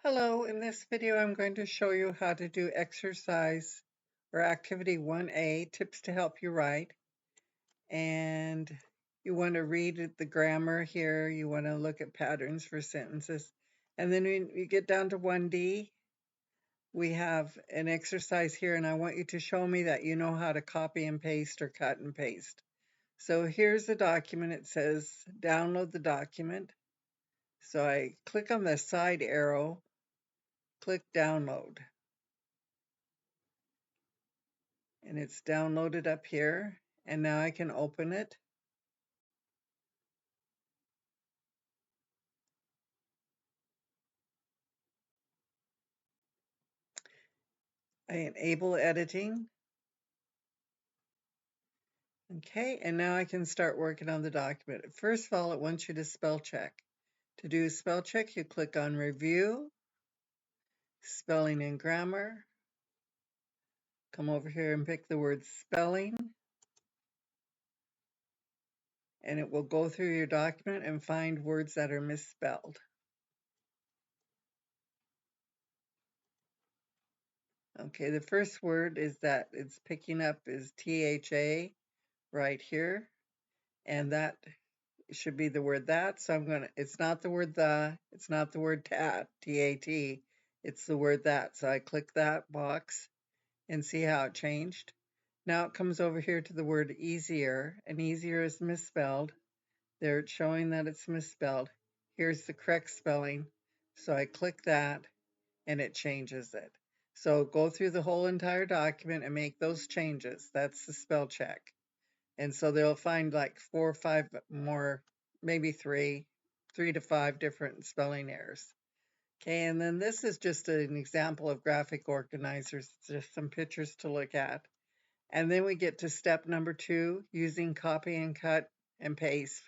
Hello, in this video I'm going to show you how to do exercise or activity 1A, tips to help you write. And you want to read the grammar here, you want to look at patterns for sentences. And then when you get down to 1D, we have an exercise here and I want you to show me that you know how to copy and paste or cut and paste. So here's the document. It says download the document. So I click on the side arrow, click download. And it's downloaded up here, and now I can open it. I enable editing. Okay, and now I can start working on the document. First of all, it wants you to spell check. To do a spell check, you click on Review, Spelling and Grammar. Come over here and pick the word spelling, and it will go through your document and find words that are misspelled. Okay, the first word is that it's picking up is THA right here, and that should be the word that. So it's not the word it's not the word tat, T-A-T, it's the word that. So I click that box and see how it changed. Now it comes over here to the word easier, and easier is misspelled. There it's showing that it's misspelled. Here's the correct spelling. So I click that and it changes it. So go through the whole entire document and make those changes. That's the spell check. And so they'll find like 4 or 5 more, maybe three to 5 different spelling errors. Okay, and then this is just an example of graphic organizers, just some pictures to look at. And then we get to step number 2, using copy and cut and paste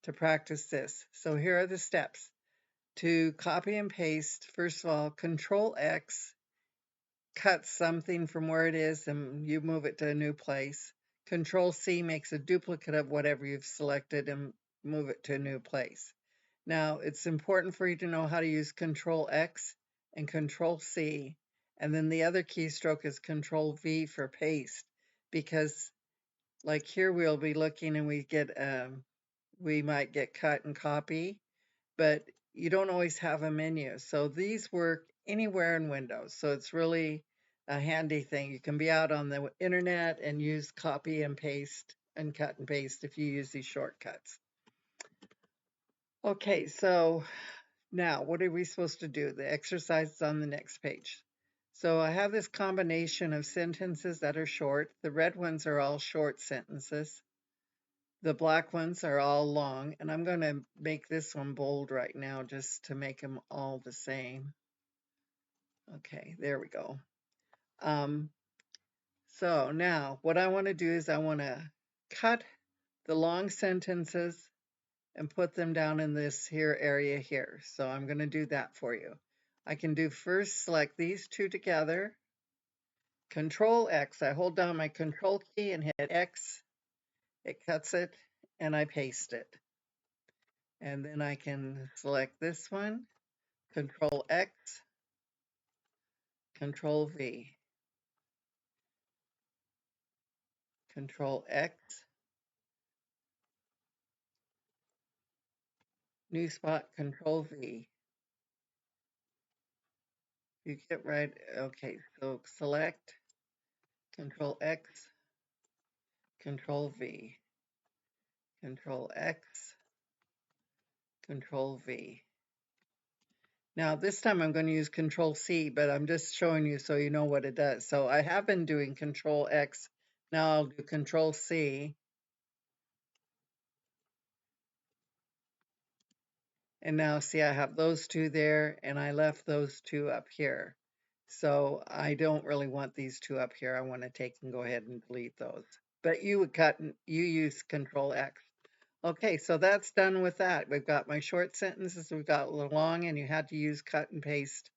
to practice this. So here are the steps. To copy and paste, first of all, Control X cuts something from where it is and you move it to a new place. Control C makes a duplicate of whatever you've selected and move it to a new place. Now, it's important for you to know how to use Control X and Control C, and then the other keystroke is Control V for paste, because like here we'll be looking and we might get cut and copy, but you don't always have a menu. So these work anywhere in Windows. So it's really a handy thing. You can be out on the internet and use copy and paste and cut and paste if you use these shortcuts. Okay, so now what are we supposed to do? The exercise is on the next page. So I have this combination of sentences that are short. The red ones are all short sentences. The black ones are all long, and I'm going to make this one bold right now just to make them all the same. Okay, there we go. So now what I want to do is I want to cut the long sentences and put them down in this here area here. So I'm going to do that for you. I can do first select these two together, Control X. I hold down my Control key and hit X. It cuts it and I paste it. And then I can select this one, Control X, Control V, Control X, new spot, Control V. You get right, okay, so select, Control X, Control V, Control X, Control V. Now this time I'm going to use Control C, but I'm just showing you so you know what it does. So I have been doing Control X, now I'll do Control C. And now see, I have those two there and I left those two up here. So I don't really want these two up here. I want to take and go ahead and delete those. But you would you use Control X. Okay, so that's done with that. We've got my short sentences, we've got the long, and you had to use cut and paste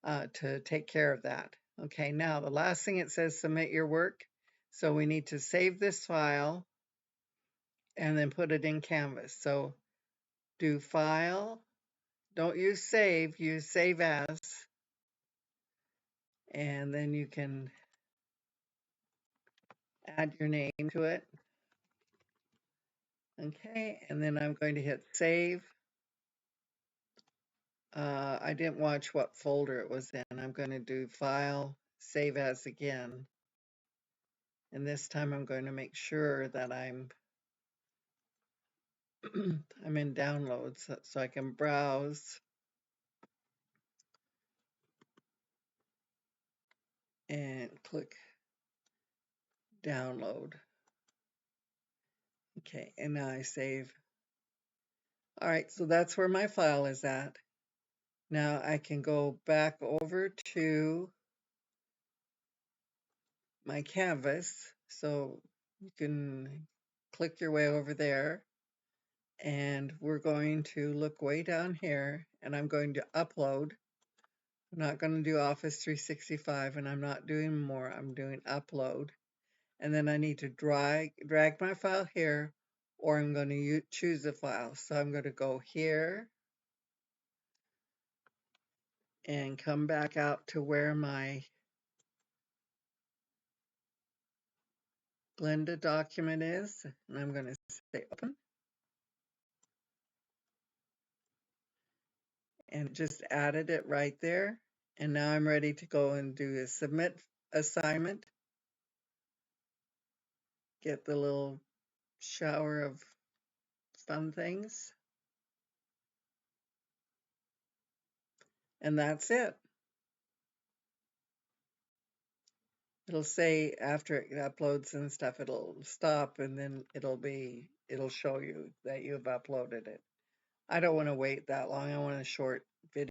to take care of that. Okay, now the last thing it says, submit your work. So we need to save this file and then put it in Canvas. So do File, don't use save, use save as, and then you can add your name to it. Okay, and then I'm going to hit save. I didn't watch what folder it was in. I'm going to do file, save as again. And this time I'm going to make sure that I'm I'm in downloads so I can browse and click download. Okay, and now I save. All right, so that's where my file is at. Now I can go back over to my canvas. So you can click your way over there, and we're going to look way down here, and I'm going to upload. I'm not going to do Office 365, and I'm not doing more. I'm doing upload. And then I need to drag my file here, or I'm going to choose a file. So I'm going to go here and come back out to where my Glenda document is, and I'm going to say open, and just added it right there. And now I'm ready to go and do a submit assignment, get the little shower of fun things, and that's it. It'll say after it uploads and stuff, it'll stop, and then it'll show you that you've uploaded it. I don't want to wait that long. I want a short video.